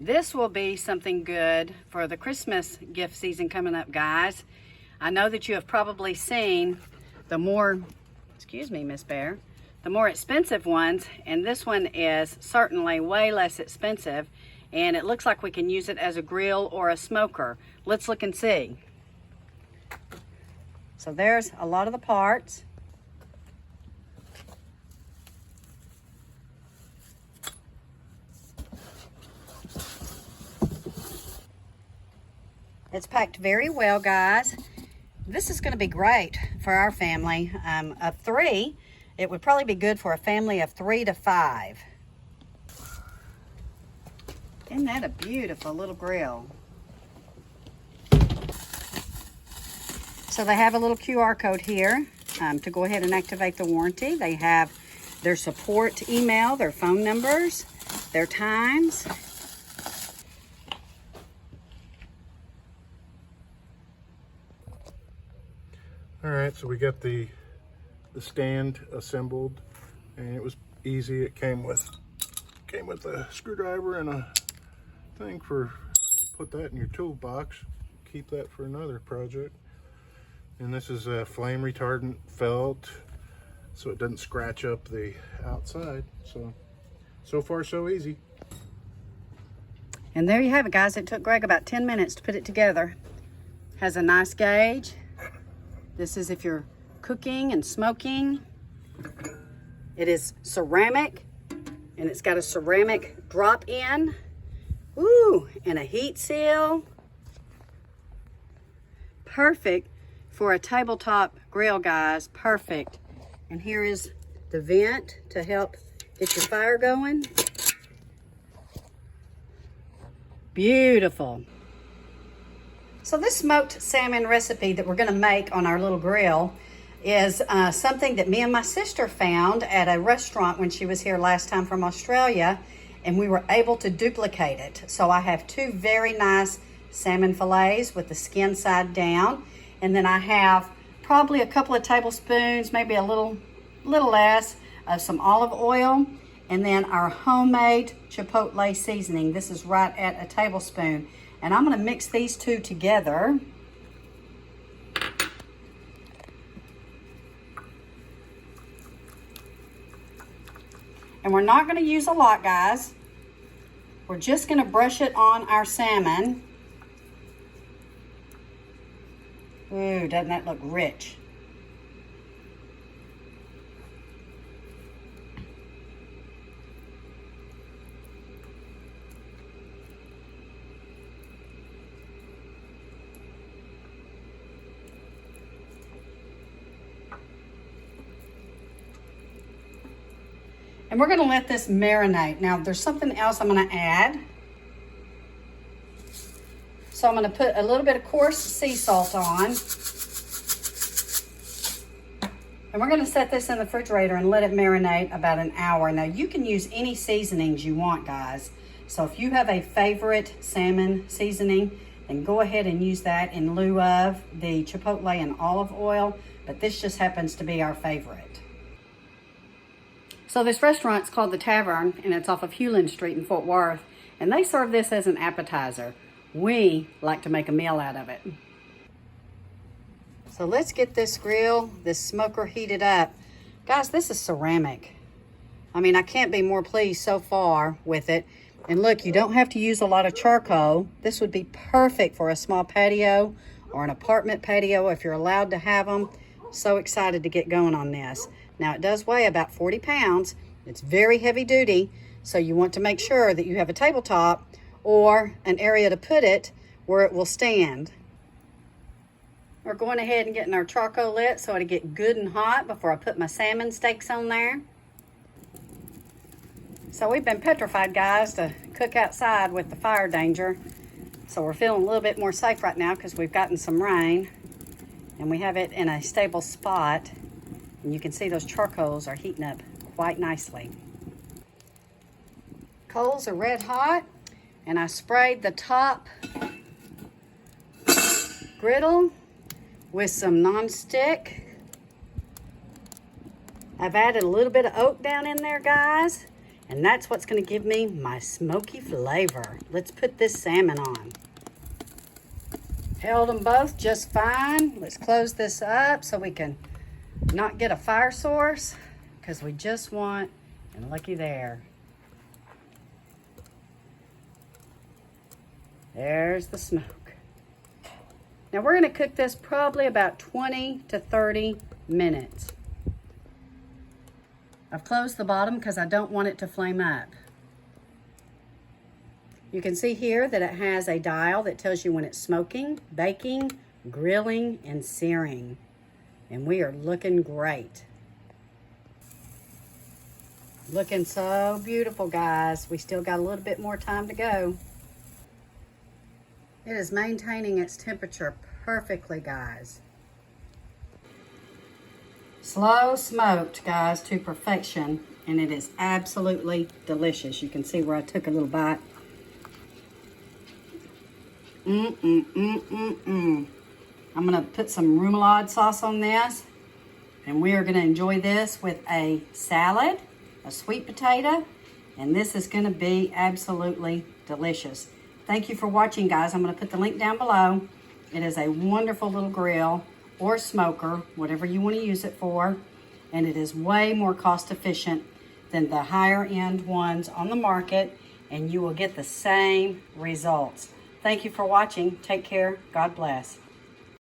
This will be something good for the Christmas gift season coming up, guys. I know that you have probably seen the more, excuse me, Miss Bear, the more expensive ones, and this one is certainly way less expensive, and it looks like we can use it as a grill or a smoker. Let's look and see. So there's a lot of the parts. It's packed very well, guys. This is going to be great for our family of 3. It would probably be good for a family of 3 to 5. Isn't that a beautiful little grill? So they have a little QR code here to go ahead and activate the warranty. They have their support email, their phone numbers, their times. All right, so we got the stand assembled, and it was easy. It came with a screwdriver and a thing for put that in your toolbox. Keep that for another project. And this is a flame retardant felt, so it doesn't scratch up the outside. So far so easy. And there you have it, guys. It took Greg about 10 minutes to put it together. Has a nice gauge. This is if you're cooking and smoking. It is ceramic, and it's got a ceramic drop in. Ooh, and a heat seal. Perfect for a tabletop grill, guys. Perfect. And here is the vent to help get your fire going. Beautiful. So this smoked salmon recipe that we're going to make on our little grill is something that me and my sister found at a restaurant when she was here last time from Australia, and we were able to duplicate it. So I have 2 very nice salmon fillets with the skin side down, and then I have probably a couple of tablespoons, maybe a little less, of some olive oil, and then our homemade chipotle seasoning. This is right at a tablespoon. And I'm going to mix these 2 together. And we're not going to use a lot, guys. We're just going to brush it on our salmon. Ooh, doesn't that look rich? And we're going to let this marinate. Now, there's something else I'm going to add. So I'm going to put a little bit of coarse sea salt on. And we're going to set this in the refrigerator and let it marinate about an hour. Now, you can use any seasonings you want, guys. So if you have a favorite salmon seasoning, then go ahead and use that in lieu of the chipotle and olive oil. But this just happens to be our favorite. So this restaurant's called The Tavern, and it's off of Hewlin Street in Fort Worth, and they serve this as an appetizer. We like to make a meal out of it. So let's get this grill, this smoker heated up. Guys, this is ceramic. I mean, I can't be more pleased so far with it. And look, you don't have to use a lot of charcoal. This would be perfect for a small patio or an apartment patio if you're allowed to have them. So excited to get going on this. Now, it does weigh about 40 pounds. It's very heavy duty, so you want to make sure that you have a tabletop or an area to put it where it will stand. We're going ahead and getting our charcoal lit so it'll get good and hot before I put my salmon steaks on there. So we've been petrified, guys, to cook outside with the fire danger. So we're feeling a little bit more safe right now because we've gotten some rain and we have it in a stable spot. And you can see those charcoals are heating up quite nicely. Coals are red hot, and I sprayed the top griddle with some nonstick. I've added a little bit of oak down in there, guys, And that's what's gonna give me my smoky flavor. Let's put this salmon on. Held them both just fine. Let's close this up so we can not get a fire source, because we just want, and looky there. There's the smoke. Now we're gonna cook this probably about 20 to 30 minutes. I've closed the bottom because I don't want it to flame up. You can see here that it has a dial that tells you when it's smoking, baking, grilling, and searing. And we are looking great. Looking so beautiful, guys. We still got a little bit more time to go. It is maintaining its temperature perfectly, guys. Slow smoked, guys, to perfection, and it is absolutely delicious. You can see where I took a little bite. I'm gonna put some remoulade sauce on this, and we are gonna enjoy this with a salad, a sweet potato, and this is gonna be absolutely delicious. Thank you for watching, guys. I'm gonna put the link down below. It is a wonderful little grill or smoker, whatever you want to use it for, and it is way more cost efficient than the higher end ones on the market, and you will get the same results. Thank you for watching. Take care. God bless.